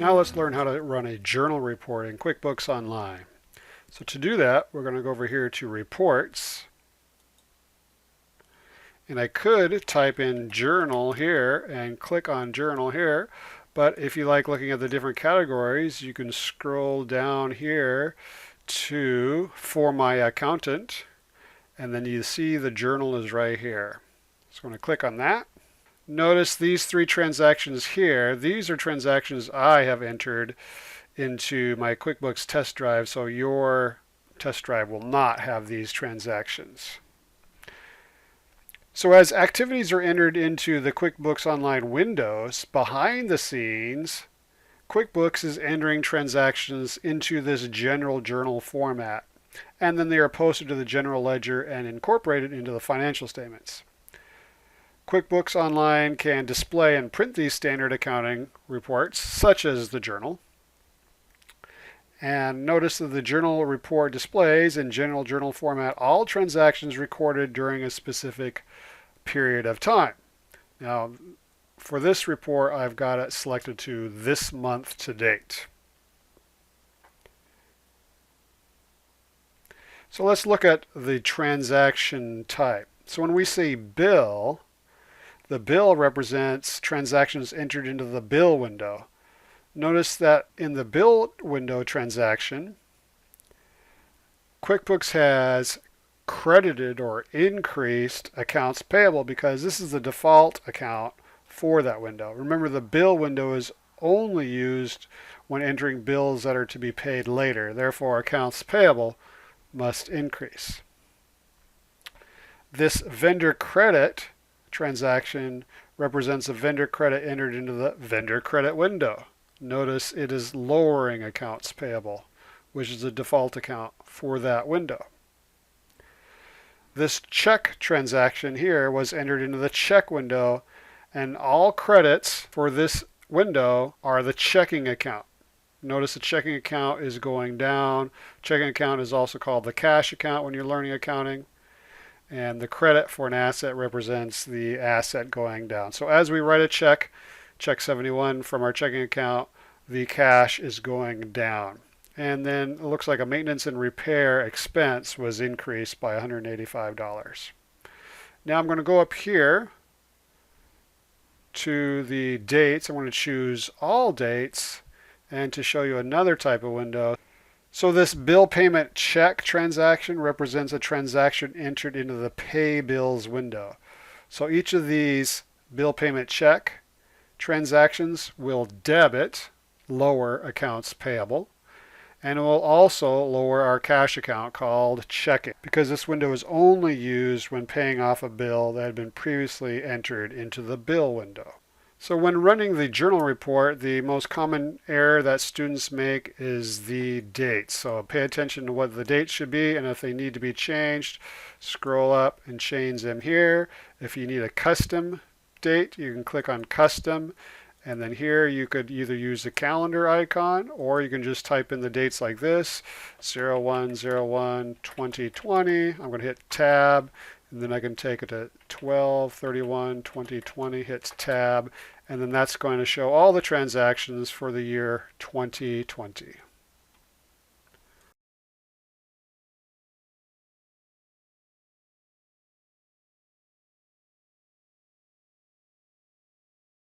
Now let's learn how to run a journal report in QuickBooks Online. So to do that, we're going to go over here to Reports. And I could type in Journal here and click on Journal here. But if you like looking at the different categories, you can scroll down here to For My Accountant. And then you see the journal is right here. So I'm going to click on that. Notice these three transactions here. These are transactions I have entered into my QuickBooks test drive, so your test drive will not have these transactions. So as activities are entered into the QuickBooks Online windows, behind the scenes, QuickBooks is entering transactions into this general journal format, and then they are posted to the general ledger and incorporated into the financial statements. QuickBooks Online can display and print these standard accounting reports, such as the journal. And notice that the journal report displays in general journal format all transactions recorded during a specific period of time. Now, for this report, I've got it selected to this month to date. So let's look at the transaction type. So when we say bill, the bill represents transactions entered into the bill window. Notice that in the bill window transaction, QuickBooks has credited or increased accounts payable because this is the default account for that window. Remember, the bill window is only used when entering bills that are to be paid later. Therefore, accounts payable must increase. This vendor credit transaction represents a vendor credit entered into the vendor credit window. Notice it is lowering accounts payable, which is the default account for that window. This check transaction here was entered into the check window, and all credits for this window are the checking account. Notice the checking account is going down. Checking account is also called the cash account when you're learning accounting. And the credit for an asset represents the asset going down. So as we write a check 71 from our checking account, the cash is going down. And then it looks like a maintenance and repair expense was increased by $185. Now I'm going to go up here to the dates. I'm going to choose all dates and to show you another type of window. So this bill payment check transaction represents a transaction entered into the pay bills window. So each of these bill payment check transactions will debit lower accounts payable, and it will also lower our cash account called checking, because this window is only used when paying off a bill that had been previously entered into the bill window. So when running the journal report, the most common error that students make is the dates. So pay attention to what the dates should be, and if they need to be changed, scroll up and change them here. If you need a custom date, you can click on custom, and then here you could either use the calendar icon, or you can just type in the dates like this, 01/01/2020. I'm going to hit tab, and then I can take it to 12/31/2020, hit tab, and then that's going to show all the transactions for the year 2020.